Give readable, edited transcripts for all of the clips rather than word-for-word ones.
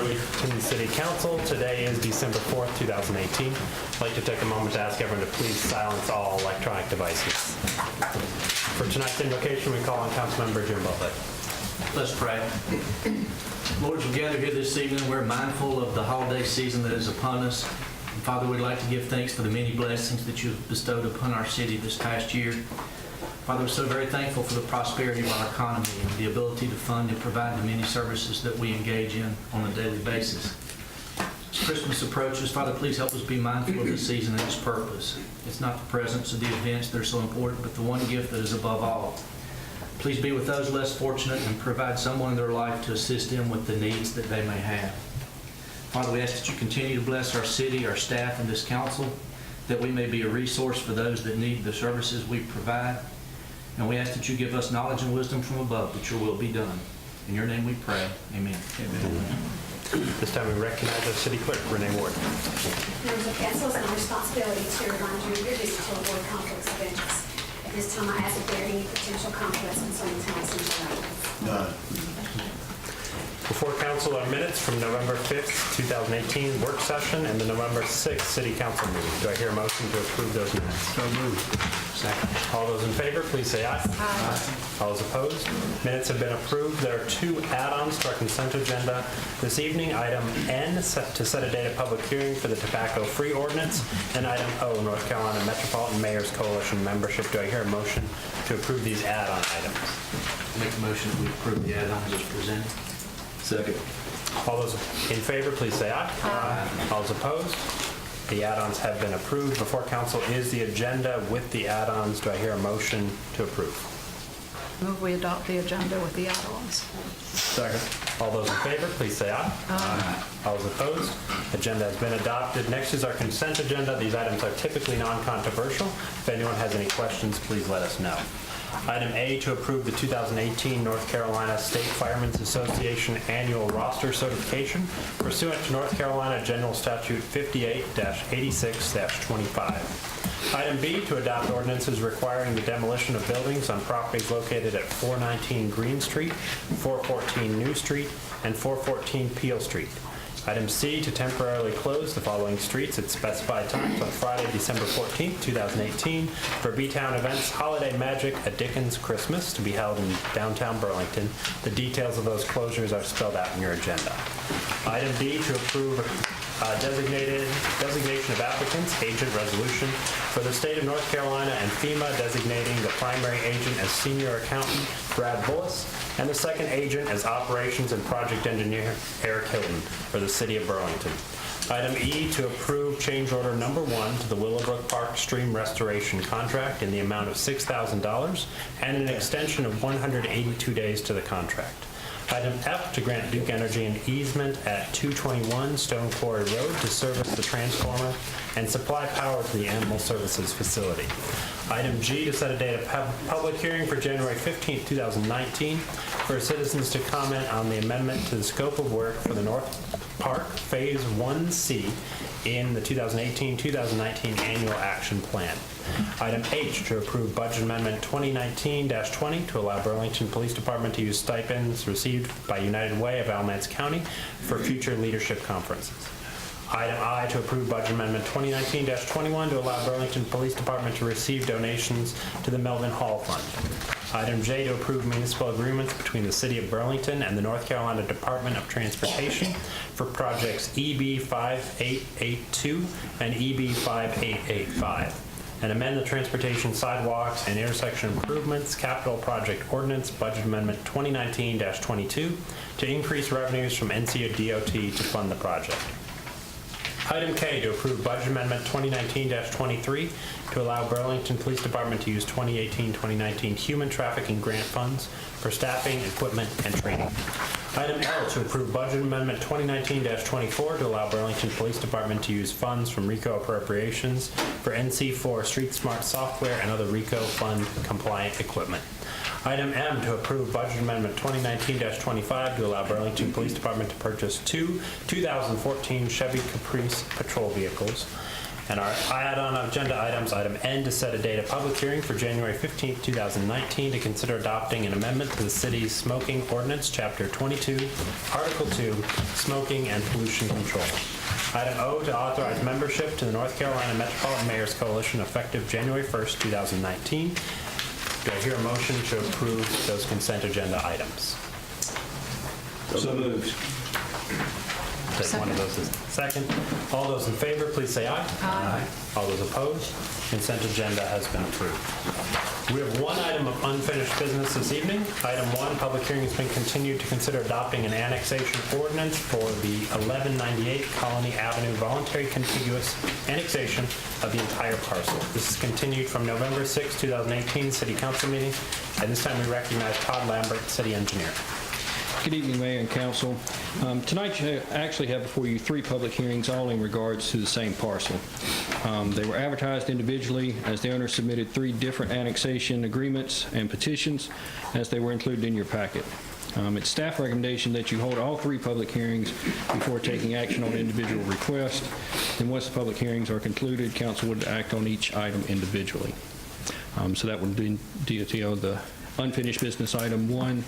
Burlington City Council. Today is December 4th, 2018. I'd like to take a moment to ask everyone to please silence all electronic devices. For tonight's invocation, we call on Councilmember Jim Butler. Let's pray. Lord, as we gather here this evening, we're mindful of the holiday season that is upon us. And Father, we'd like to give thanks for the many blessings that you've bestowed upon our city this past year. Father, we're so very thankful for the prosperity of our economy and the ability to fund and provide the many services that we engage in on a daily basis. As Christmas approaches, Father, please help us be mindful of the season and its purpose. It's not the presents or the events that are so important, but the one gift that is above all. Please be with those less fortunate and provide someone in their life to assist them with the needs that they may have. Father, we ask that you continue to bless our city, our staff, and this council, that we may be a resource for those that need the services we provide. And we ask that you give us knowledge and wisdom from above, that your will be done. In your name we pray. Amen. Amen. This time we recognize our City Clerk, Renee Ward. Members of council, it's my responsibility to remind you of your duty to avoid conflicts of interest. At this time, I ask if there are any potential conflicts concerning tonight's agenda. None. Before council are minutes from November 5th, 2018 work session and the November 6th City Council meeting. Do I hear a motion to approve those minutes? So moved. Second. All those in favor, please say aye. Aye. All those opposed? Minutes have been approved. There are two add-ons to our consent agenda this evening. Item N, to set a date of public hearing for the tobacco-free ordinance, and item O, North Carolina Metropolitan Mayors Coalition membership. Do I hear a motion to approve these add-on items? Make a motion that we approve the add-ons as presented. Second. All those in favor, please say aye. Aye. All those opposed? The add-ons have been approved. Before council is the agenda with the add-ons. Do I hear a motion to approve? Move we adopt the agenda with the add-ons. Second. All those in favor, please say aye. Aye. All those opposed? Agenda has been adopted. Next is our consent agenda. These items are typically non-controversial. If anyone has any questions, please let us know. Item A, to approve the 2018 North Carolina State Firemen's Association annual roster certification pursuant to North Carolina General Statute 58-86-25. Item B, to adopt ordinances requiring the demolition of buildings on properties located at 419 Green Street, 414 New Street, and 414 Peel Street. Item C, to temporarily close the following streets at specified times on Friday, December 14th, 2018 for B-Town events Holiday Magic, A Dickens Christmas to be held in downtown Burlington. The details of those closures are spelled out in your agenda. Item D, to approve designation of applicants, agent resolution for the state of North Carolina and FEMA designating the primary agent as senior accountant Brad Bullis and the second agent as operations and project engineer Eric Hilton for the city of Burlington. Item E, to approve change order number 1 to the Willowbrook Park Stream Restoration Contract in the amount of $6,000 and an extension of 182 days to the contract. Item F, to grant Duke Energy an easement at 221 Stone Quarry Road to service the transformer and supply power to the Animal Services facility. Item G, to set a date of public hearing for January 15th, 2019 for citizens to comment on the amendment to the scope of work for the North Park Phase 1C in the 2018-2019 Annual Action Plan. Item H, to approve Budget Amendment 2019-20 to allow Burlington Police Department to use stipends received by United Way of Alamance County for future leadership conferences. Item I, to approve Budget Amendment 2019-21 to allow Burlington Police Department to receive donations to the Melvin Hall Fund. Item J, to approve municipal agreements between the City of Burlington and the North Carolina Department of Transportation for projects EB 5882 and EB 5885. And amend the Transportation Sidewalks and Intersection Improvements Capital Project Ordinance Budget Amendment 2019-22 to increase revenues from NCDOT to fund the project. Item K, to approve Budget Amendment 2019-23 to allow Burlington Police Department to use 2018-2019 human trafficking grant funds for staffing, equipment, and training. Item L, to approve Budget Amendment 2019-24 to allow Burlington Police Department to use funds from RICO appropriations for NC4 Street Smart software and other RICO fund compliant equipment. Item M, to approve Budget Amendment 2019-25 to allow Burlington Police Department to purchase two 2014 Chevy Caprice patrol vehicles. And our add-on agenda items, item N, to set a date of public hearing for January 15th, 2019, to consider adopting an amendment to the city's smoking ordinance, Chapter 22, Article 2, Smoking and Pollution Control. Item O, to authorize membership to the North Carolina Metropolitan Mayors Coalition effective January 1st, 2019. Do I hear a motion to approve those consent agenda items? So moved. Take one of those as second. All those in favor, please say aye. Aye. All those opposed? Consent agenda has been approved. We have one item of unfinished business this evening. Item 1, public hearing has been continued to consider adopting an annexation ordinance for the 1198 Colony Avenue voluntary contiguous annexation of the entire parcel. This is continued from November 6, 2018 City Council meeting. At this time, we recognize Todd Lambert, City Engineer. Good evening, Mayor and Council. Tonight you actually have before you 3 public hearings, all in regards to the same parcel. They were advertised individually as the owner submitted 3 different annexation agreements and petitions as they were included in your packet. It's staff recommendation that you hold all 3 public hearings before taking action on individual requests. And once the public hearings are concluded, council would act on each item individually. So that would be DOTO, the unfinished business item 1,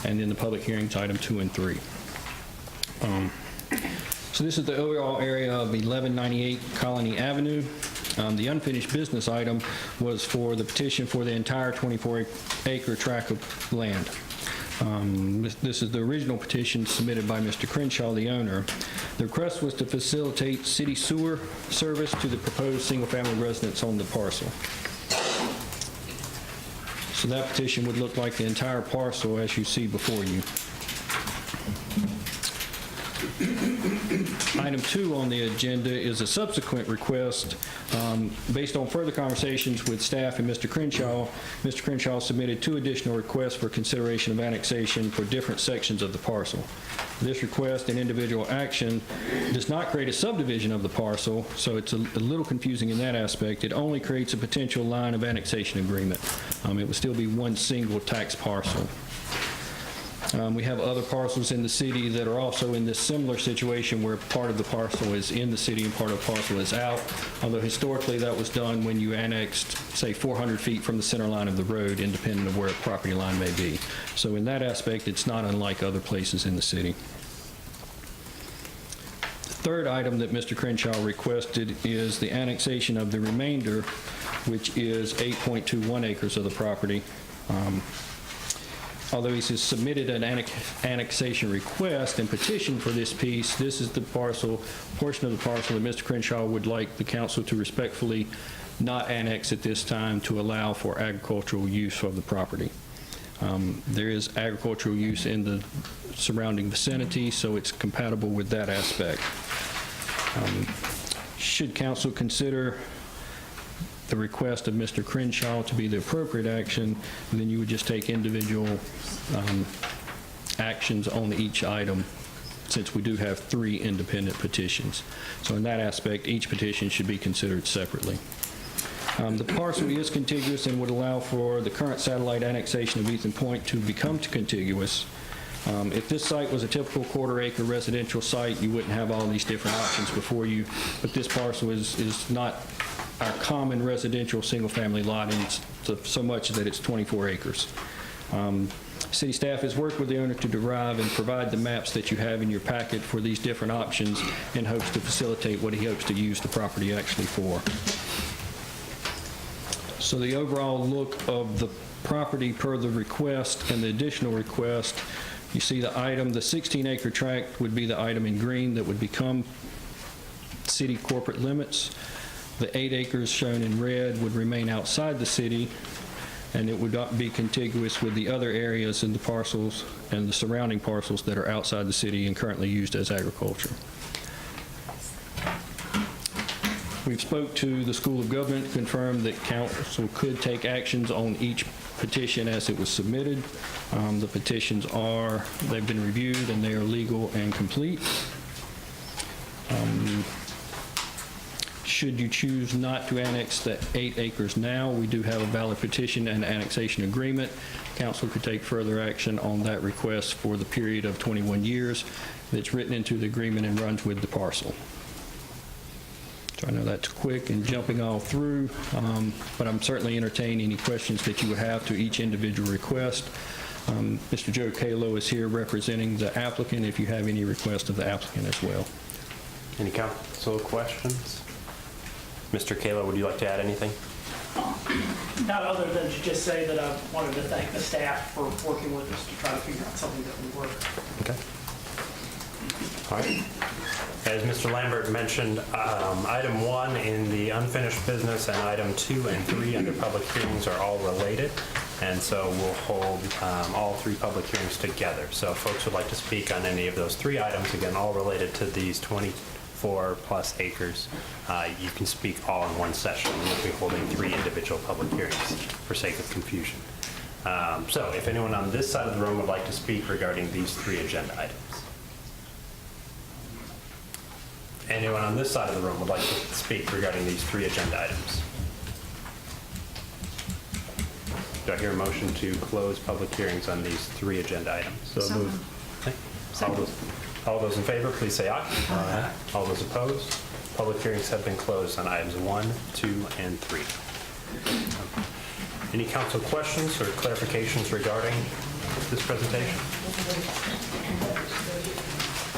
and then the public hearings item 2 and 3. So this is the overall area of 1198 Colony Avenue. The unfinished business item was for the petition for the entire 24-acre tract of land. This is the original petition submitted by Mr. Crenshaw, the owner. The request was to facilitate city sewer service to the proposed single-family residence on the parcel. So that petition would look like the entire parcel as you see before you. Item 2 on the agenda is a subsequent request. Based on further conversations with staff and Mr. Crenshaw submitted 2 additional requests for consideration of annexation for different sections of the parcel. This request and individual action does not create a subdivision of the parcel, so it's a little confusing in that aspect. It only creates a potential line of annexation agreement. It would still be one single tax parcel. We have other parcels in the city that are also in this similar situation where part of the parcel is in the city and part of the parcel is out, although historically that was done when you annexed, say, 400 feet from the center line of the road, independent of where a property line may be. So in that aspect, it's not unlike other places in the city. The third item that Mr. Crenshaw requested is the annexation of the remainder, which is 8.21 acres of the property. Although he has submitted an annexation request and petition for this piece, this is the portion of the parcel that Mr. Crenshaw would like the council to respectfully not annex at this time to allow for agricultural use of the property. There is agricultural use in the surrounding vicinity, so it's compatible with that aspect. Should council consider the request of Mr. Crenshaw to be the appropriate action, then you would just take individual actions on each item, since we do have 3 independent petitions. So in that aspect, each petition should be considered separately. The parcel is contiguous and would allow for the current satellite annexation of Ethan Point to become contiguous. If this site was a typical quarter-acre residential site, you wouldn't have all these different options before you, but this parcel is not our common residential single-family lot, and it's so much that it's 24 acres. City staff has worked with the owner to derive and provide the maps that you have in your packet for these different options in hopes to facilitate what he hopes to use the property actually for. So the overall look of the property per the request and the additional request, you see the item, the 16-acre tract would be the item in green that would become city corporate limits. The 8 acres shown in red would remain outside the city, and it would not be contiguous with the other areas in the parcels and the surrounding parcels that are outside the city and currently used as agriculture. We've spoke to the School of Government, confirmed that council could take actions on each petition as it was submitted. The petitions they've been reviewed and they are legal and complete. Should you choose not to annex the 8 acres now, we do have a valid petition and annexation agreement. Council could take further action on that request for the period of 21 years that's written into the agreement and runs with the parcel. So I know that's quick and jumping all through, but I'm certainly entertaining any questions that you would have to each individual request. Mr. Joe Kalo is here representing the applicant if you have any request of the applicant as well. Any council questions? Mr. Kalo, would you like to add anything? Not other than to just say that I wanted to thank the staff for working with us to try to figure out something that would work. Okay. All right. As Mr. Lambert mentioned, item 1 in the unfinished business and item 2 and 3 under public hearings are all related, and so we'll hold all 3 public hearings together. So if folks would like to speak on any of those 3 items, again, all related to these 24-plus acres, you can speak all in one session. We'll be holding 3 individual public hearings for sake of confusion. So if anyone on this side of the room would like to speak regarding these 3 agenda items. Anyone on this side of the room would like to speak regarding these 3 agenda items? Do I hear a motion to close public hearings on these 3 agenda items? So moved. Okay. All those in favor, please say aye. Aye. All those opposed? Public hearings have been closed on items 1, 2, and 3. Any council questions or clarifications regarding this presentation?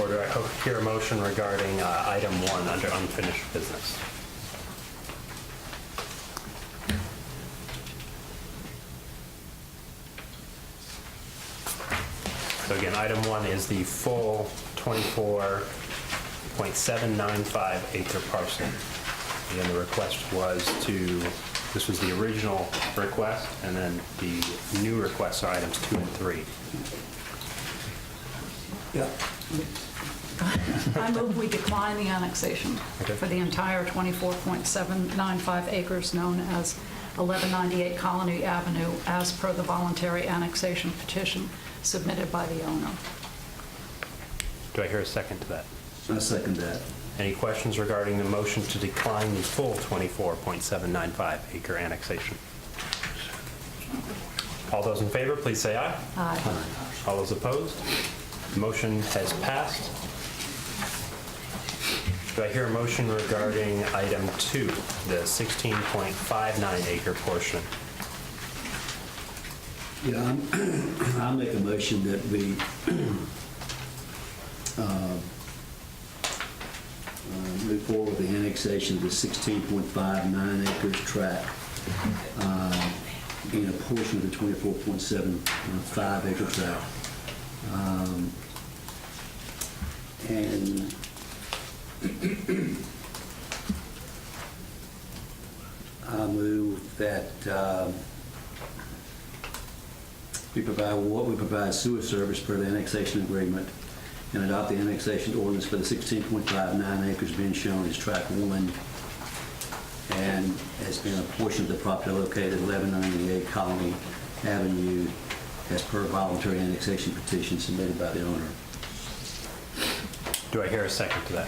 Or do I hear a motion regarding item 1 under unfinished business? So again, item 1 is the full 24.795 acre parcel. Again, the request was this was the original request, and then the new requests are items 2 and 3. Yeah. I move we decline the annexation Okay. for the entire 24.795 acres known as 1198 Colony Avenue as per the voluntary annexation petition submitted by the owner. Do I hear a second to that? I second that. Any questions regarding the motion to decline the full 24.795 acre annexation? All those in favor, please say aye. Aye. All those opposed? The motion has passed. Do I hear a motion regarding item 2, the 16.59 acre portion? Yeah, I'll make a motion that we move forward with the annexation of the 16.59 acres tract in a portion of the 24.75 acre tract. And I move that we provide sewer service per the annexation agreement and adopt the annexation ordinance for the 16.59 acres being shown as tract 1 and has been a portion of the property located at 1198 Colony Avenue as per voluntary annexation petition submitted by the owner. Do I hear a second to that?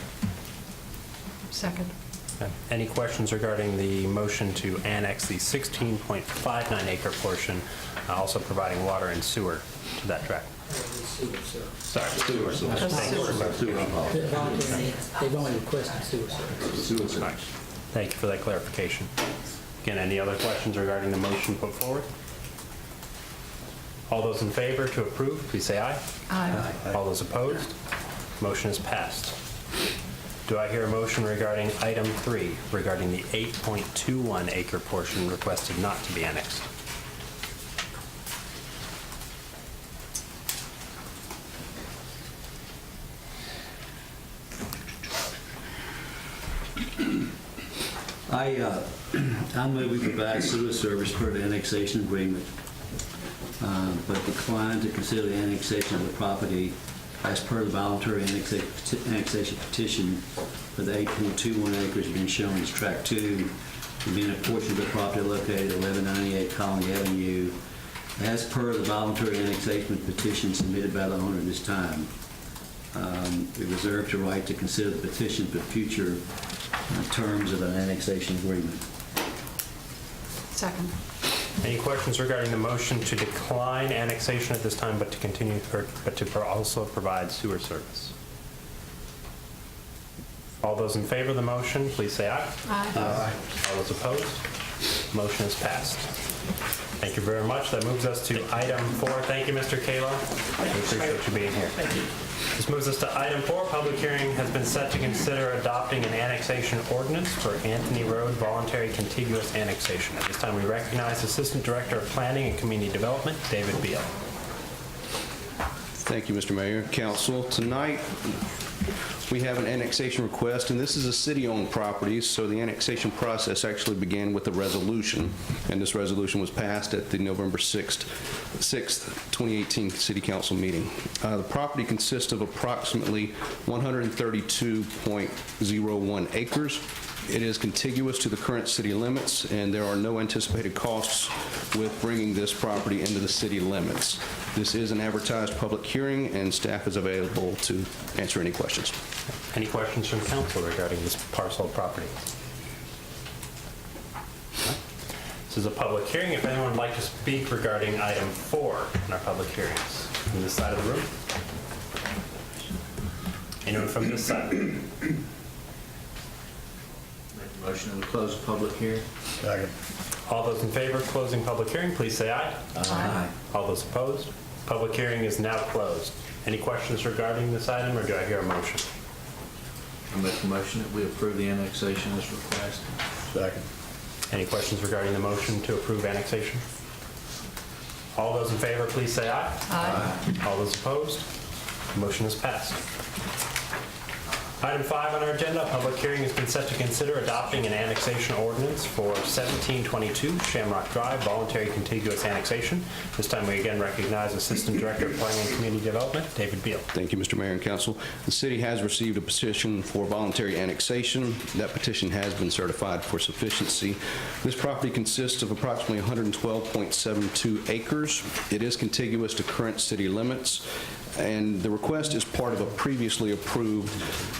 Second. Okay. Any questions regarding the motion to annex the 16.59 acre portion, also providing water and sewer to that tract? Sorry, sewer. They've only requested sewer service. Sewer service. All right. Thank you for that clarification. Again, any other questions regarding the motion put forward? All those in favor to approve, please say aye. Aye. All those opposed? Motion is passed. Do I hear a motion regarding item 3, regarding the 8.21 acre portion requested not to be annexed? I move we provide sewer service per the annexation agreement, but decline to consider the annexation of the property as per the voluntary annexation petition for the 8.21 acres being shown as tract 2, being a portion of the property located at 1198 Colony Avenue, as per the voluntary annexation petition submitted by the owner at this time. We reserve the right to consider the petition for future terms of an annexation agreement. Second. Any questions regarding the motion to decline annexation at this time, but to continue, but to also provide sewer service? All those in favor of the motion, please say aye. Aye. All those opposed? Motion is passed. Thank you very much. That moves us to item 4. Thank you, Mr. Kayla. We appreciate you being here. Thank you. This moves us to item 4. Public hearing has been set to consider adopting an annexation ordinance for Anthony Road voluntary contiguous annexation. At this time, we recognize Assistant Director of Planning and Community Development, David Beal. Thank you, Mr. Mayor. Council, tonight we have an annexation request, and this is a city-owned property, so the annexation process actually began with a resolution, and this resolution was passed at the November 6th, 2018 City Council meeting. The property consists of approximately 132.01 acres. It is contiguous to the current city limits, and there are no anticipated costs with bringing this property into the city limits. This is an advertised public hearing, and staff is available to answer any questions. Any questions from council regarding this parcel of property? This is a public hearing. If anyone would like to speak regarding item 4 in our public hearings, from this side of the room? Anyone from this side? Motion to close the public hearing. All those in favor of closing public hearing, please say aye. Aye. All those opposed? Public hearing is now closed. Any questions regarding this item, or do I hear a motion? I make a motion that we approve the annexation as requested. Second. Any questions regarding the motion to approve annexation? All those in favor, please say aye. Aye. All those opposed? Motion is passed. Item 5 on our agenda, a public hearing has been set to consider adopting an annexation ordinance for 1722 Shamrock Drive, voluntary contiguous annexation. This time we again recognize Assistant Director of Planning and Community Development, David Beal. Thank you, Mr. Mayor and Council. The city has received a petition for voluntary annexation. That petition has been certified for sufficiency. This property consists of approximately 112.72 acres. It is contiguous to current city limits, and the request is part of a previously approved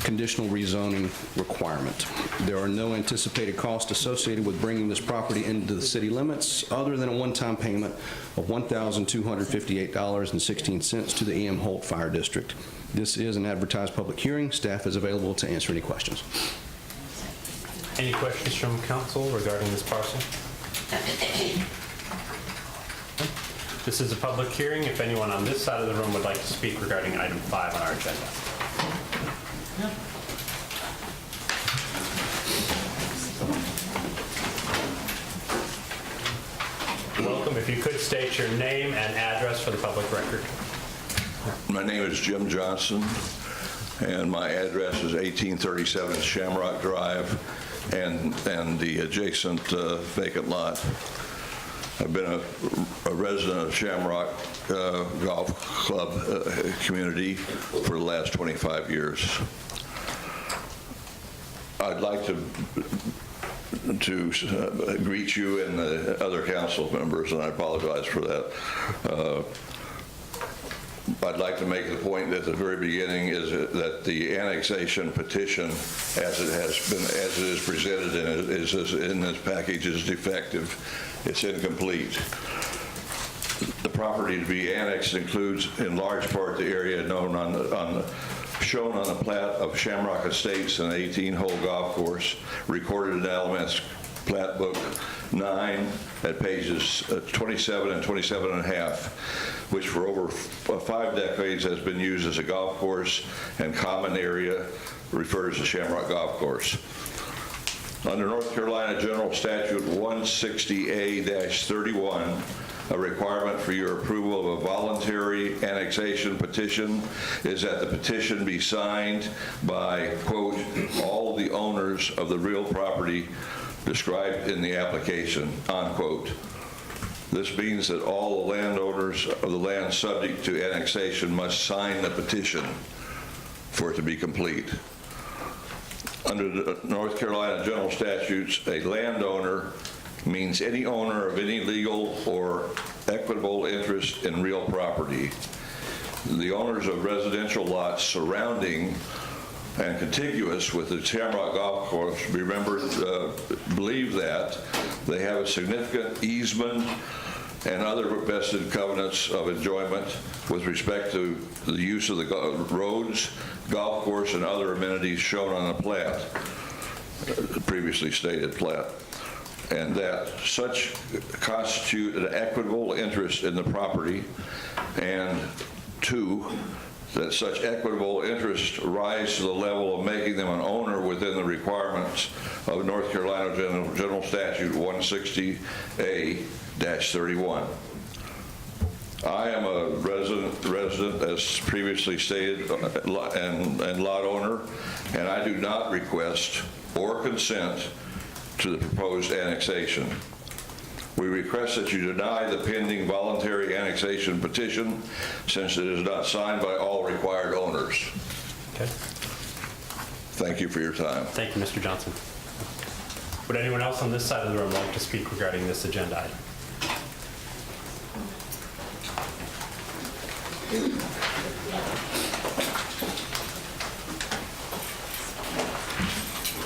conditional rezoning requirement. There are no anticipated costs associated with bringing this property into the city limits other than a one-time payment of $1,258.16 to the E.M. Holt Fire District. This is an advertised public hearing. Staff is available to answer any questions. Any questions from council regarding this parcel? This is a public hearing. If anyone on this side of the room would like to speak regarding item 5 on our agenda. Welcome. If you could state your name and address for the public record. My name is Jim Johnson, and my address is 1837 Shamrock Drive and the adjacent vacant lot. I've been a resident of Shamrock Golf Club community for the last 25 years. I'd like to greet you and the other council members, and I apologize for that. I'd like to make the point at the very beginning is that the annexation petition, as it is presented in this package, is defective. It's incomplete. The property to be annexed includes, in large part, the area shown on the plat of Shamrock Estates, an 18-hole golf course, recorded in LMS Plat Book 9 at pages 27 and 27 and a half, which for over 5 decades has been used as a golf course and common area refers to Shamrock Golf Course. Under North Carolina General Statute 160A-31, a requirement for your approval of a voluntary annexation petition is that the petition be signed by, quote, all the owners of the real property described in the application, unquote. This means that all the landowners of the land subject to annexation must sign the petition for it to be complete. Under the North Carolina General Statutes, a landowner means any owner of any legal or equitable interest in real property. The owners of residential lots surrounding and contiguous with the Shamrock Golf Course, believe that they have a significant easement and other vested covenants of enjoyment with respect to the use of the roads, golf course, and other amenities shown on the plat, previously stated plat, and that such constitute an equitable interest in the property, and 2, that such equitable interest rise to the level of making them an owner within the requirements of North Carolina General Statute 160A-31. I am a resident, as previously stated, and lot owner, and I do not request or consent to the proposed annexation. We request that you deny the pending voluntary annexation petition since it is not signed by all required owners. Okay. Thank you for your time. Thank you, Mr. Johnson. Would anyone else on this side of the room like to speak regarding this agenda item?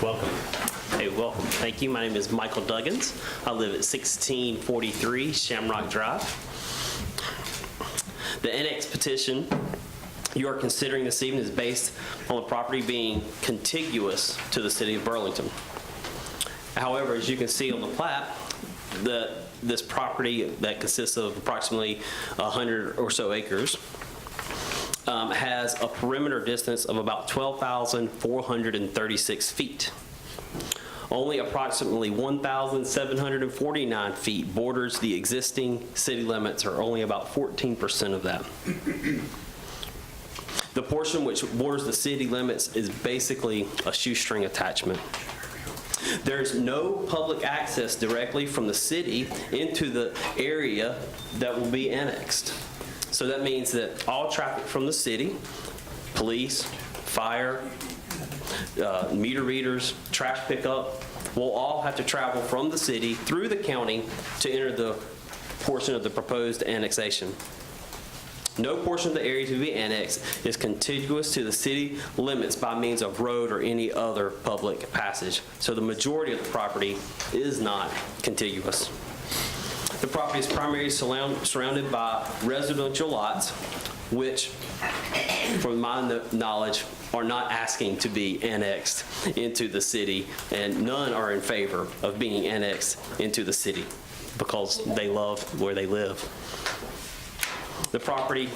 Welcome. Hey, welcome. Thank you. My name is Michael Duggins. I live at 1643 Shamrock Drive. The annex petition you are considering this evening is based on the property being contiguous to the city of Burlington. However, as you can see on the plat, this property that consists of approximately 100 or so acres has a perimeter distance of about 12,436 feet. Only approximately 1,749 feet borders the existing city limits, or only about 14% of that. The portion which borders the city limits is basically a shoestring attachment. There's no public access directly from the city into the area that will be annexed. So that means that all traffic from the city, police, fire, meter readers, trash pickup, will all have to travel from the city through the county to enter the portion of the proposed annexation. No portion of the area to be annexed is contiguous to the city limits by means of road or any other public passage. So the majority of the property is not contiguous. The property is primarily surrounded by residential lots, which, from my knowledge, are not asking to be annexed into the city, and none are in favor of being annexed into the city because they love where they live. The property,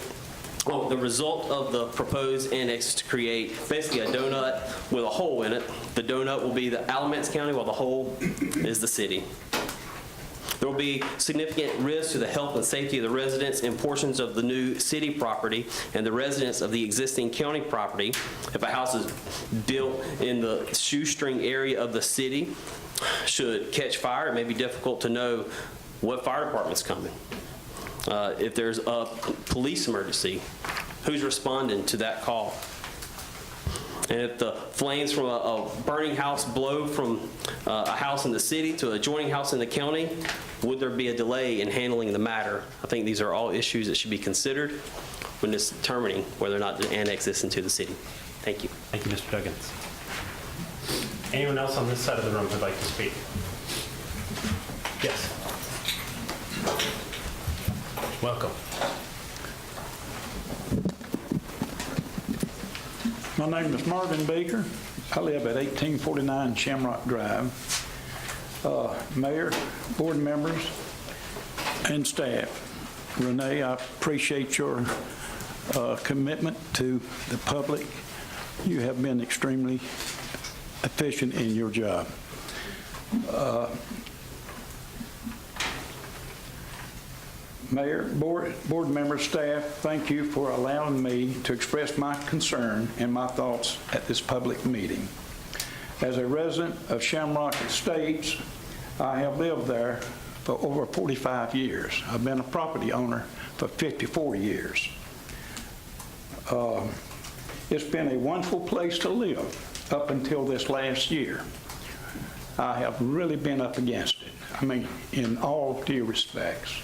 the result of the proposed annex is to create basically a donut with a hole in it. The donut will be the Alamance County, while the hole is the city. There will be significant risk to the health and safety of the residents in portions of the new city property and the residents of the existing county property. If a house is built in the shoestring area of the city, should catch fire, it may be difficult to know what fire department's coming. If there's a police emergency, who's responding to that call? And if the flames from a burning house blow from a house in the city to an adjoining house in the county, would there be a delay in handling the matter? I think these are all issues that should be considered when it's determining whether or not to annex this into the city. Thank you. Thank you, Mr. Duggins. Anyone else on this side of the room who'd like to speak? Yes. Welcome. My name is Marvin Baker. I live at 1849 Shamrock Drive. Mayor, board members, and staff. Renee, I appreciate your commitment to the public. You have been extremely efficient in your job. Mayor, board members, staff, thank you for allowing me to express my concern and my thoughts at this public meeting. As a resident of Shamrock Estates, I have lived there for over 45 years. I've been a property owner for 54 years. It's been a wonderful place to live up until this last year. I have really been up against it. I mean, in all due respects.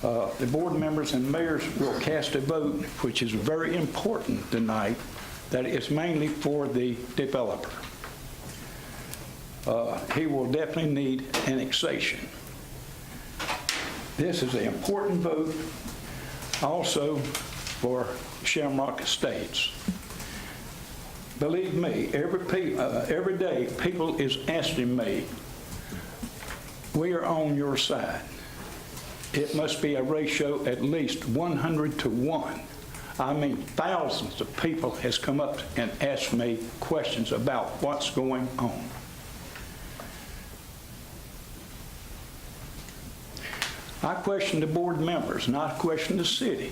The board members and mayors will cast a vote, which is very important tonight, that it's mainly for the developer. He will definitely need annexation. This is an important vote also for Shamrock Estates. Believe me, every day people is asking me, we are on your side. It must be a ratio at least 100 to 1. I mean, thousands of people has come up and asked me questions about what's going on. I question the board members, and I question the city.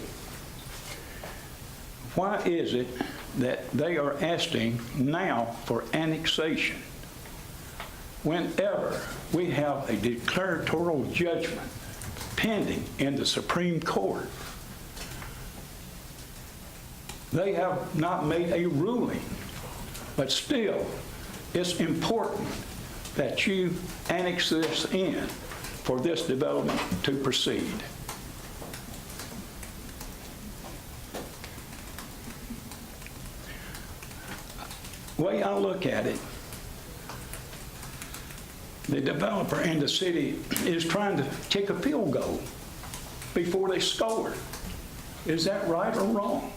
Why is it that they are asking now for annexation whenever we have a declaratory judgment pending in the Supreme Court? They have not made a ruling, but still, it's important that you annex this in for this development to proceed. The way I look at it, the developer and the city is trying to kick a field goal before they score. Is that right or wrong?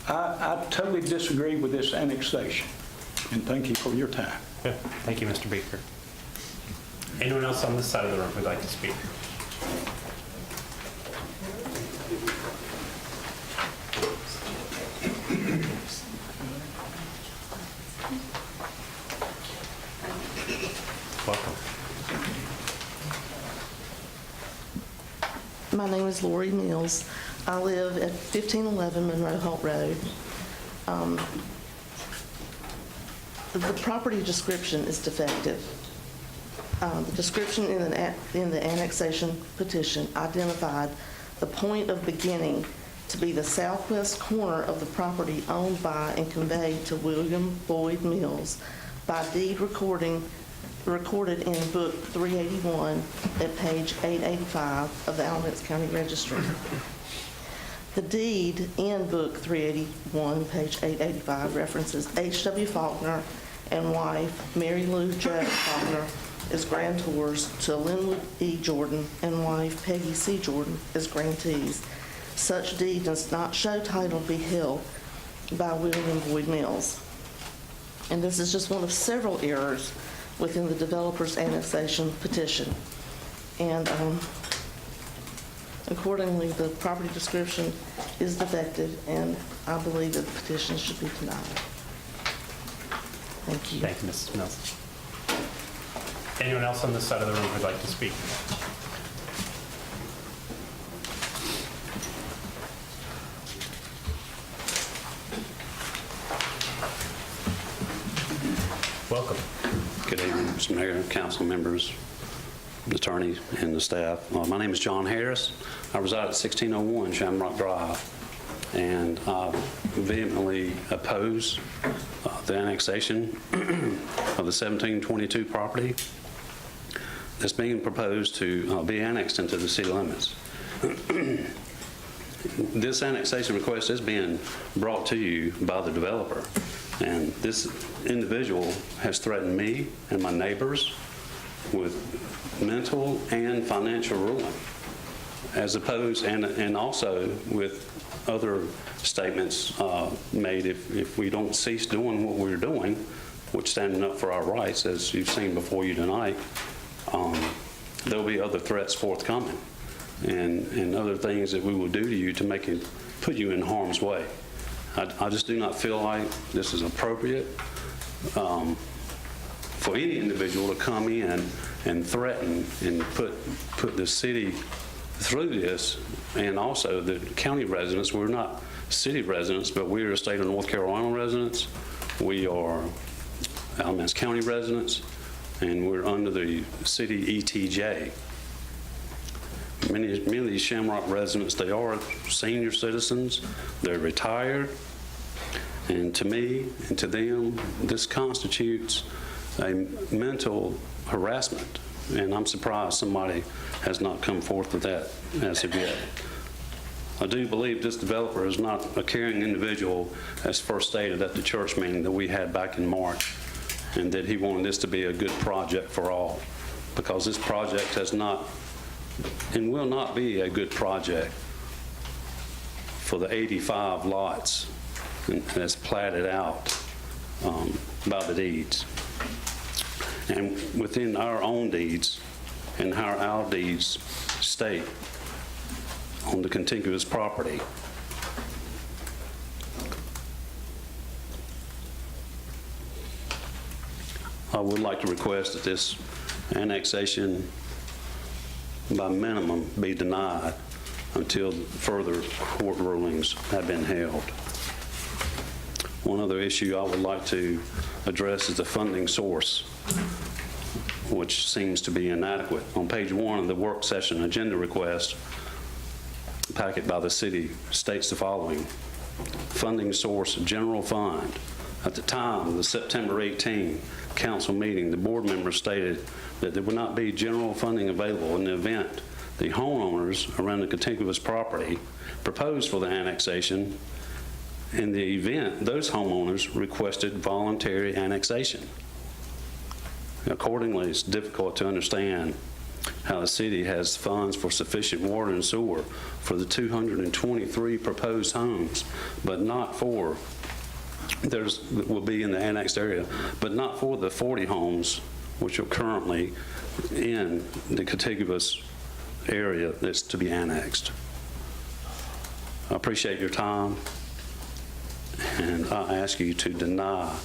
I totally disagree with this annexation, and thank you for your time. Yeah. Thank you, Mr. Beaker. Anyone else on this side of the room who'd like to speak? Welcome. My name is Lori Mills. I live at 1511 Monroe Holt Road. The property description is defective. The description in the annexation petition identified the point of beginning to be the southwest corner of the property owned by and conveyed to William Boyd Mills by deed recorded in Book 381 at page 885 of the Alamance County Registry. The deed in Book 381, page 885, references H.W. Faulkner and wife Mary Lou J. Faulkner as grantors to Linwood E. Jordan and wife Peggy C. Jordan as grantees. Such deed does not show title be held by William Boyd Mills. And this is just one of several errors within the developer's annexation petition. And accordingly, the property description is defective, and I believe that the petition should be denied. Thank you. Thank you, Mrs. Mills. Anyone else on this side of the room who'd like to speak? Welcome. Good evening, Mr. Mayor, council members, the attorney, and the staff. My name is John Harris. I reside at 1601 Shamrock Drive, and I vehemently oppose the annexation of the 1722 property that's being proposed to be annexed into the city limits. This annexation request is being brought to you by the developer, and this individual has threatened me and my neighbors with mental and financial ruin, as opposed, and also with other statements made if we don't cease doing what we're doing, which standing up for our rights, as you've seen before you tonight, there'll be other threats forthcoming and other things that we will do to you to make it, put you in harm's way. I just do not feel like this is appropriate for any individual to come in and threaten and put the city through this, and also the county residents. We're not city residents, but we're a state of North Carolina residents. We are Alamance County residents, and we're under the city ETJ. Many of these Shamrock residents, they are senior citizens, they're retired, and to me and to them, this constitutes a mental harassment, and I'm surprised somebody has not come forth with that as of yet. I do believe this developer is not a caring individual, as first stated at the church meeting that we had back in March, and that he wanted this to be a good project for all. because this project has not and will not be a good project for the 85 lots that's platted out by the deeds. And within our own deeds and how our deeds state on the contiguous property, I would like to request that this annexation by minimum be denied until further court rulings have been held. One other issue I would like to address is the funding source, which seems to be inadequate. On page 1 of the work session agenda request packet by the city states the following: funding source, general fund. At the time of the September 18 council meeting, the board members stated that there would not be general funding available in the event the homeowners around the contiguous property proposed for the annexation. In the event those homeowners requested voluntary annexation. Accordingly, it's difficult to understand how the city has funds for sufficient water and sewer for the 223 proposed homes, but not for will be in the annexed area, but not for the 40 homes which are currently in the contiguous area that's to be annexed. I appreciate your time, and I ask you to deny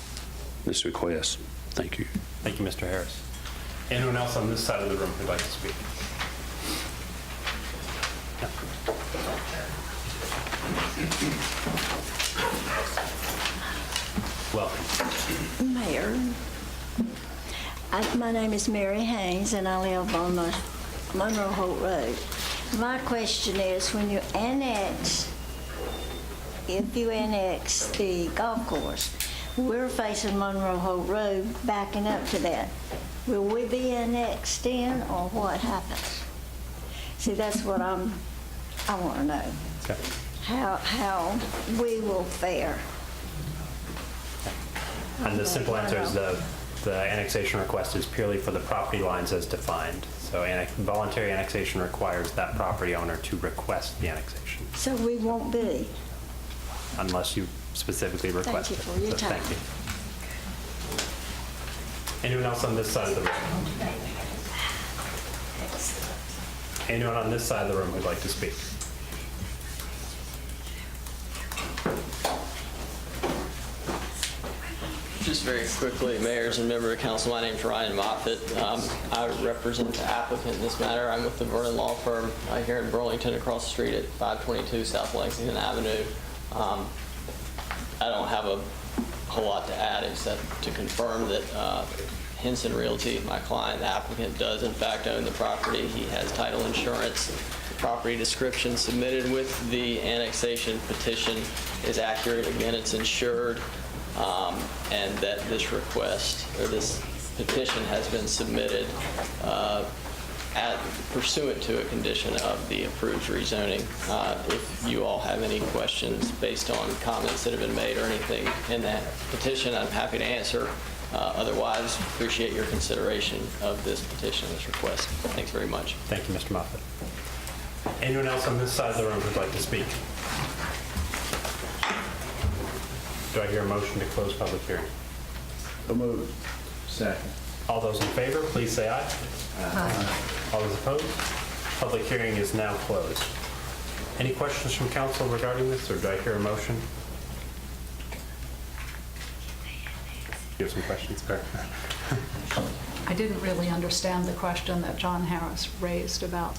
this request. Thank you. Thank you, Mr. Harris. Anyone else on this side of the room who'd like to speak? Welcome. Mayor, my name is Mary Haynes, and I live on the Monroe Holt Road. My question is, when you annex, if you annex the golf course, we're facing Monroe Holt Road backing up to that. Will we be annexed in, or what happens? See, that's what I want to know. Okay. How we will fare. And the simple answer is the annexation request is purely for the property lines as defined. So voluntary annexation requires that property owner to request the annexation. So we won't be. Unless you specifically request it. Thank you for your time. Thank you. Anyone else on this side of the room? Anyone on this side of the room who'd like to speak? Just very quickly, mayors and member of council, my name is Ryan Moffitt. I represent the applicant in this matter. I'm with the Vernon Law Firm here in Burlington, across the street at 522 South Lexington Avenue. I don't have a whole lot to add except to confirm that Henson Realty, my client, the applicant, does in fact own the property. He has title insurance. The property description submitted with the annexation petition is accurate. Again, it's insured. And that this request, or this petition, has been submitted pursuant to a condition of the approved rezoning. If you all have any questions based on comments that have been made or anything in that petition, I'm happy to answer. Otherwise, appreciate your consideration of this petition, this request. Thanks very much. Thank you, Mr. Moffitt. Anyone else on this side of the room who'd like to speak? Do I hear a motion to close public hearing? So moved. Second. All those in favor, please say aye. Aye. All those opposed? Public hearing is now closed. Any questions from council regarding this, or do I hear a motion? You have some questions, Claire? I didn't really understand the question that John Harris raised about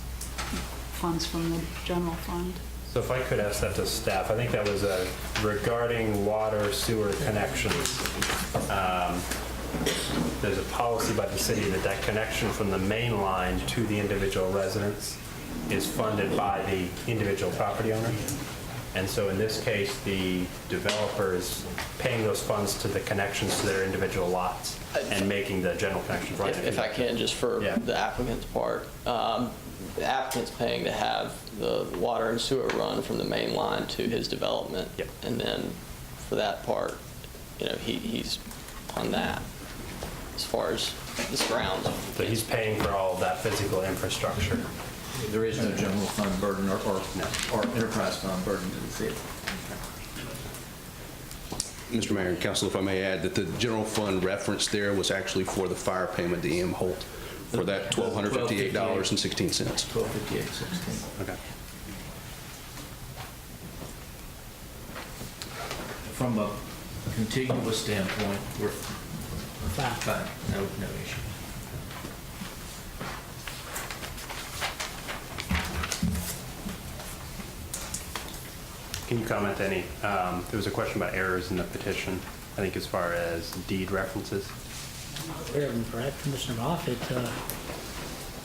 funds from the general fund. So if I could ask that to staff, I think that was regarding water sewer connections. There's a policy by the city that connection from the main line to the individual residence is funded by the individual property owner. And so in this case, the developer is paying those funds to the connections to their individual lots and making the general connections right. If I can, just for the applicant's part, the applicant's paying to have the water and sewer run from the main line to his development. Yep. And then for that part, he's on that. As far as this grounds. So he's paying for all of that physical infrastructure. There is no general fund burden or enterprise fund burden to the city. Mr. Mayor and Council, if I may add that the general fund reference there was actually for the fire payment to M. Holt for that $1,258.16. $1,258.16. Okay. From a contiguous standpoint, we're fine. No issue. Can you comment any, there was a question about errors in the petition, I think as far as deed references. Aware of them, perhaps Commissioner Moffitt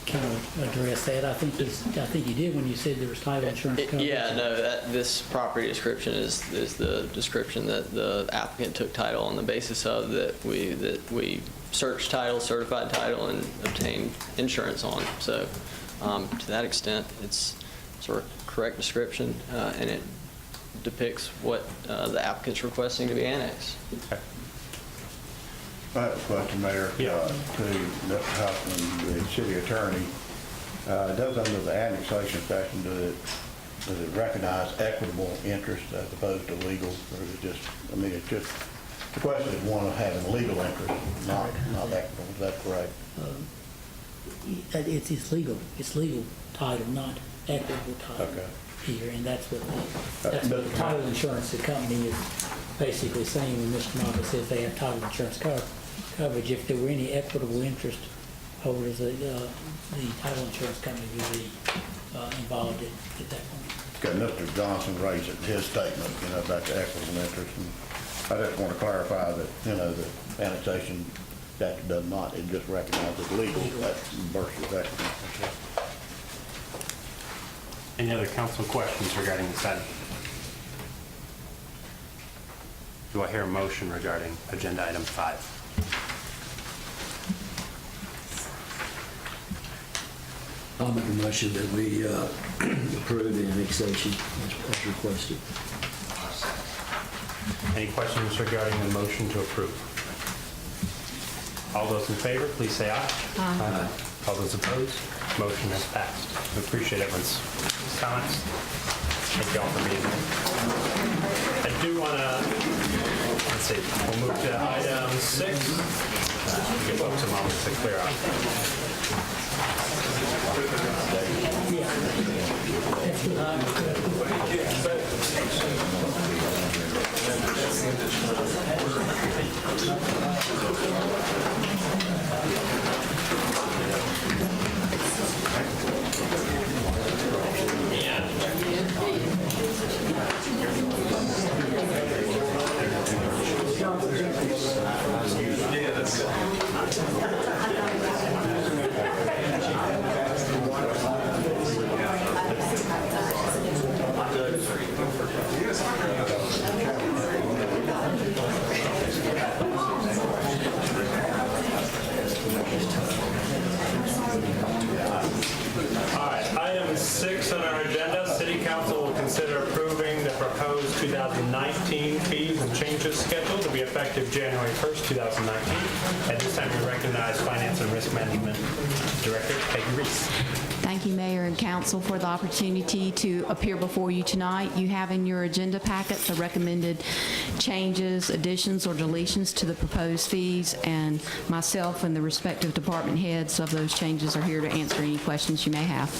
kind of addressed that. I think you did when you said there was title insurance coverage. Yeah, no, this property description is the description that the applicant took title on the basis of that we searched title, certified title, and obtained insurance on. So to that extent, it's sort of correct description, and it depicts what the applicant's requesting to be annexed. Okay. I have a question, Mayor, to Mr. Huffman, the city attorney. Does under the annexation section, does it recognize equitable interest as opposed to legal? Or is it just, I mean, it's just, the question is one of having legal interest, not equitable. Is that correct? It's legal. It's legal title, not equitable title. Okay. Here, and that's what the title insurance, the company is basically saying when Mr. Moffitt says they have title insurance coverage, if there were any equitable interest holders, the title insurance company would be involved at that point. Okay, Mr. Johnson raised it in his statement, about the equitable interest, and I just want to clarify that, the annexation statute does not, it just recognizes legal, that's versus equitable. Any other council questions regarding this item? Do I hear a motion regarding agenda item 5? I'll make a motion that we approve the annexation as requested. Any questions regarding the motion to approve? All those in favor, please say aye. Aye. All those opposed? Motion has passed. We appreciate everyone's comments. Thank you all for being here. I do want to, let's see, we'll move to item 6. Give folks a moment to clear out. Item 6 on our agenda, City Council will consider approving the proposed 2019 fees and changes schedule to be effective January 1st, 2019. At this time, we recognize Finance and Risk Management Director Peggy Reese. Thank you, Mayor and Council, for the opportunity to appear before you tonight. You have in your agenda packet the recommended changes, additions, or deletions to the proposed fees, and myself and the respective department heads of those changes are here to answer any questions you may have.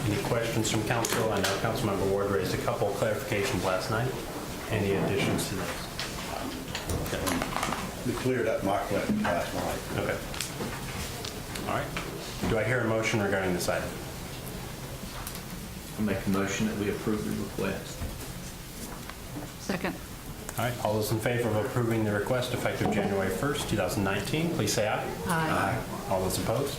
Any questions from council? I know Councilmember Ward raised a couple of clarifications last night. Any additions to those? We cleared up my question last night. Okay. All right. Do I hear a motion regarding this item? I'll make a motion that we approve the request. Second. All right. All those in favor of approving the request effective January 1st, 2019, please say aye. Aye. All those opposed?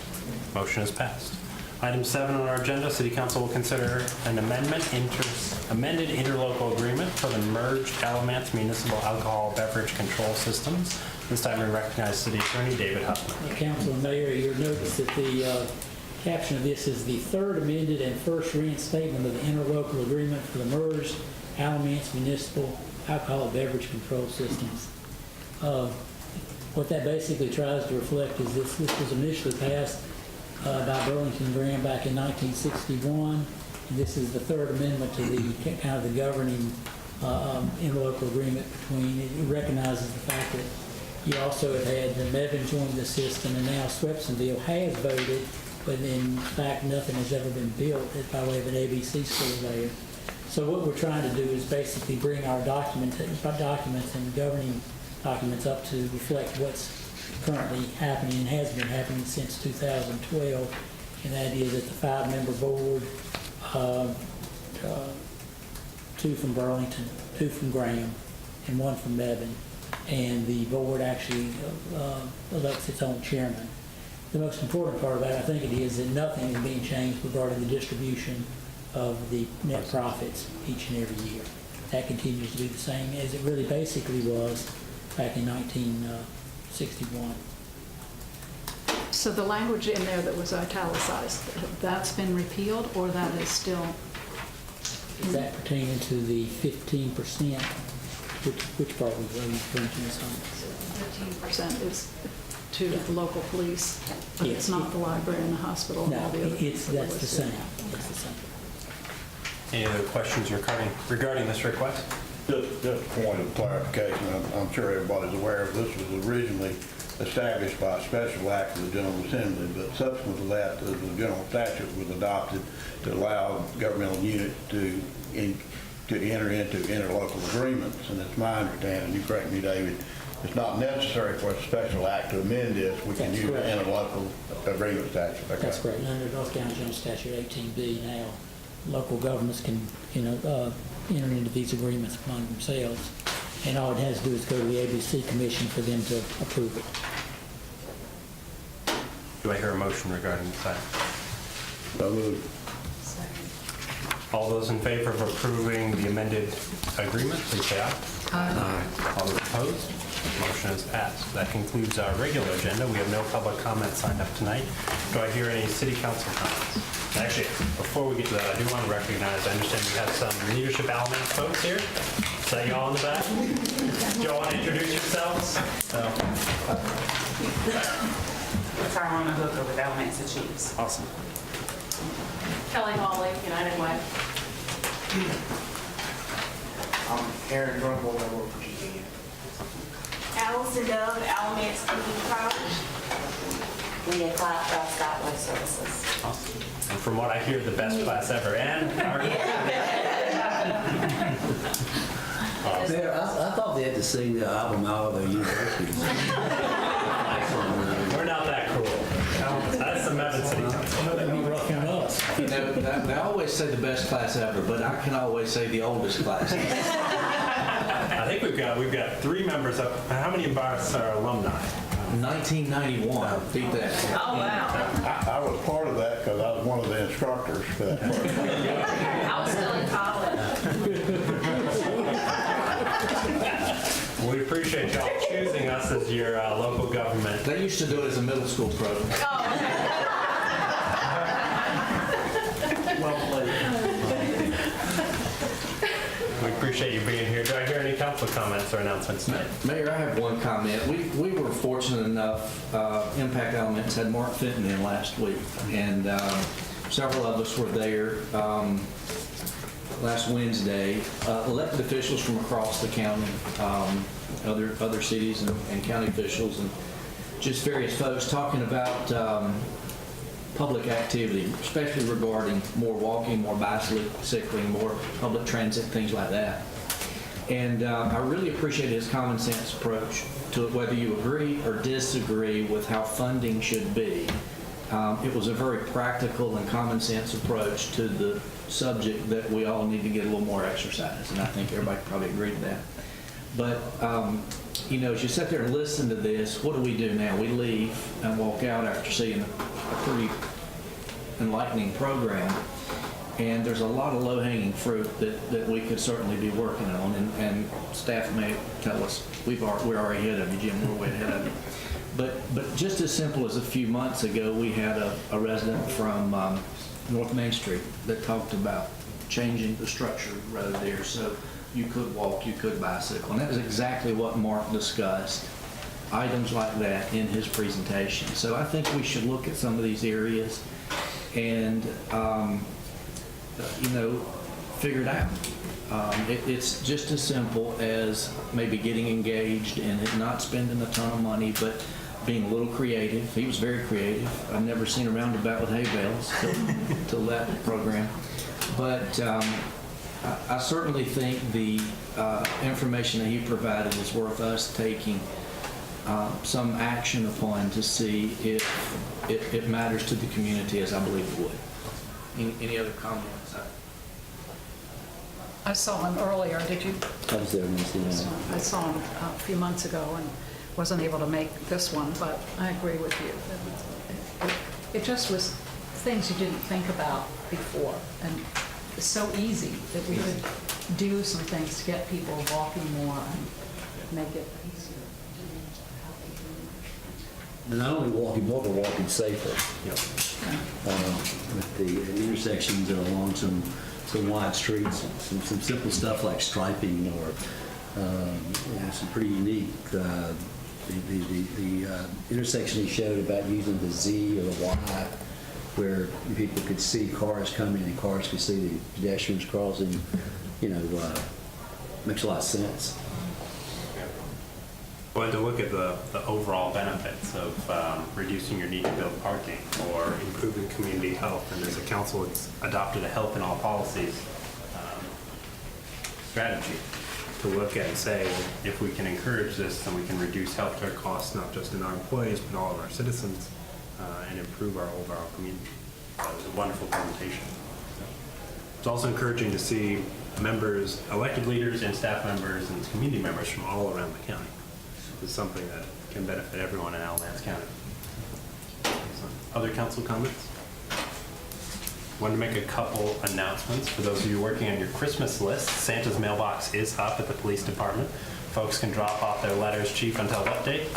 Motion is passed. Item 7 on our agenda, City Council will consider an amended interlocal agreement for the merged Alamance Municipal Alcohol Beverage Control Systems. This time we recognize City Attorney David Huffman. Council and Mayor, you'll notice that the caption of this is the third amended and first reinstatement of the interlocal agreement for the merged Alamance Municipal Alcohol Beverage Control Systems. What that basically tries to reflect is this was initially passed by Burlington and Graham back in 1961. And this is the third amendment to the kind of the governing interlocal agreement between, it recognizes the fact that you also have had the Mebane join the system, and now Swepsonville has voted, but in fact nothing has ever been built by way of an ABC school there. So what we're trying to do is basically bring our documents and governing documents up to reflect what's currently happening and has been happening since 2012, and that is that the 5-member board, 2 from Burlington, 2 from Graham, and 1 from Mebane, and the board actually elects its own chairman. The most important part of that, I think it is, that nothing is being changed regarding the distribution of the net profits each and every year. That continues to be the same as it really basically was back in 1961. So the language in there that was italicized, that's been repealed, or that is still? Is that pertaining to the 15%? Which part was referring to this on? 15% is to the local police, but it's not the library and the hospital and all the other. No, that's the same. It's the same. Any other questions regarding this request? Just a point of clarification. I'm sure everybody's aware of this was originally established by a special act of the General Assembly, but subsequent to that, the general statute was adopted to allow governmental units to enter into interlocal agreements. And it's my understanding, you correct me, David, it's not necessary for a special act to amend this. We can use the interlocal agreement statute. Okay. That's correct. Under North Carolina General Statute 18B now, local governments can, enter into these agreements among themselves, and all it has to do is go to the ABC Commission for them to approve it. Do I hear a motion regarding this item? So moved. All those in favor of approving the amended agreement, please say aye. Aye. All those opposed? Motion is passed. That concludes our regular agenda. We have no public comment signed up tonight. Do I hear any city council comments? Actually, before we get to that, I do want to recognize, I understand we have some leadership element folks here. Is that y'all in the back? Do y'all want to introduce yourselves? Tyrone Hooker with Alamance Chiefs. Awesome. Kelly Hawley, United Way. I'm Aaron Drumble, I work for GD. Allison Dove, Alamance Community College. Leah Clark, Scott Way Services. Awesome. And from what I hear, the best class ever. And Mayor, I thought they had to sing the album out of their universities. We're not that cool. That's the Mebane City Council. That'd be rough on us. They always say the best class ever, but I can always say the oldest class. I think we've got 3 members up. How many of us are alumni? 1991. Beat that. Oh, wow. I was part of that because I was one of the instructors for that first. I was still in college. We appreciate y'all choosing us as your local government. They used to do it as a middle school program. Well played. We appreciate you being here. Do I hear any council comments or announcements tonight? Mayor, I have one comment. We were fortunate enough, Impact Elements had Mark Fenton in last week, and several of us were there last Wednesday. Elected officials from across the county, other cities and county officials, and just various folks talking about public activity, especially regarding more walking, more bicycling, more public transit, things like that. And I really appreciate his common sense approach to it, whether you agree or disagree with how funding should be. It was a very practical and common sense approach to the subject that we all need to get a little more exercise, and I think everybody probably agreed to that. But, as you sit there and listen to this, what do we do now? We leave and walk out after seeing a pretty enlightening program, and there's a lot of low-hanging fruit that we could certainly be working on, and staff may tell us we're already ahead of you, Jim, we're way ahead of you. But just as simple as a few months ago, we had a resident from North Main Street that talked about changing the structure of the road there so you could walk, you could bicycle, and that was exactly what Mark discussed items like that in his presentation. So I think we should look at some of these areas and, figure it out. It's just as simple as maybe getting engaged and not spending a ton of money, but being a little creative. He was very creative. I've never seen a roundabout with hay bales till that program. But I certainly think the information that he provided is worth us taking some action upon to see if it matters to the community, as I believe it would. Any other comments? I saw him earlier, did you? I was there Wednesday night. I saw him a few months ago and wasn't able to make this one, but I agree with you. It just was things you didn't think about before, and it's so easy that we could do some things to get people walking more and make it easier. And not only walking more, but walking safer. With the intersections that are along some wide streets, some simple stuff like striping or some pretty unique. The intersection he showed about using the Z or the Y, where people could see cars coming and cars could see the pedestrians crossing, makes a lot of sense. Well, to look at the overall benefits of reducing your need to build parking or improving community health, and as a council, it's adopted a health in all policies strategy to look at and say, well, if we can encourage this, then we can reduce healthcare costs, not just in our employees, but all of our citizens, and improve our overall community. So it was a wonderful presentation. It's also encouraging to see members, elected leaders and staff members and community members from all around the county. Is something that can benefit everyone in Alamance County. Other council comments? Wanted to make a couple announcements. For those of you working on your Christmas list, Santa's mailbox is up at the police department. Folks can drop off their letters. Chief, until what date?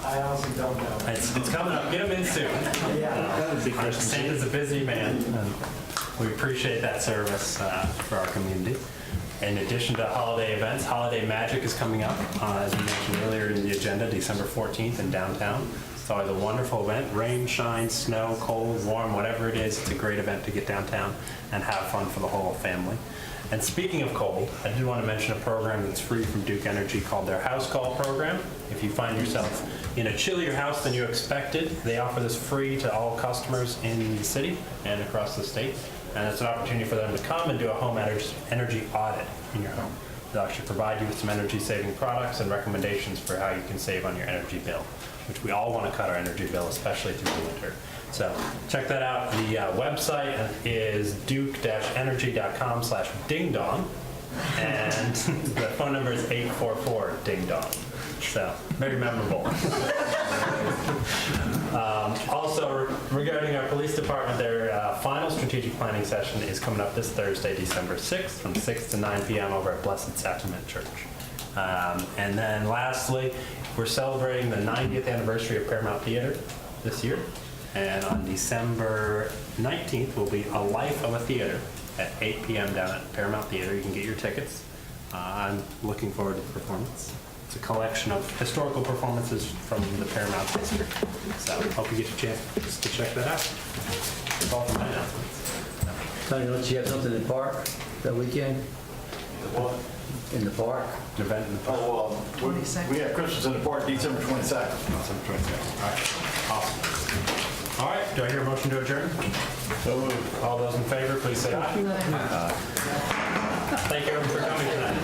I honestly don't know. It's coming up. Get them in soon. Santa's a busy man. We appreciate that service for our community. In addition to holiday events, Holiday Magic is coming up, as we mentioned earlier in the agenda, December 14th in downtown. It's always a wonderful event. Rain, shine, snow, cold, warm, whatever it is, it's a great event to get downtown and have fun for the whole family. And speaking of cold, I do want to mention a program that's free from Duke Energy called their House Call program. If you find yourself in a chillier house than you expected, they offer this free to all customers in the city and across the state. And it's an opportunity for them to come and do a home energy audit in your home. They'll actually provide you with some energy-saving products and recommendations for how you can save on your energy bill, which we all want to cut our energy bill, especially through the winter. So check that out. The website is duke-energy.com/ding-dong, and the phone number is 844-DING-DONG. So, very memorable. Also, regarding our police department, their final strategic planning session is coming up this Thursday, December 6th, from 6 to 9 p.m. over at Blessed Sacrament Church. And then lastly, we're celebrating the 90th anniversary of Paramount Theater this year. And on December 19th will be A Life of a Theater at 8 p.m. down at Paramount Theater. You can get your tickets. I'm looking forward to the performance. It's a collection of historical performances from the Paramount history. So hope you get a chance to check that out. That's all for my announcements. Tony, don't you have something in the park that weekend? What? In the park? An event in the park. Oh, we have Christmas in the park December 22nd. December 22nd. All right. Awesome. All right. Do I hear a motion to adjourn? So moved. All those in favor, please say aye. Thank you everyone for coming tonight.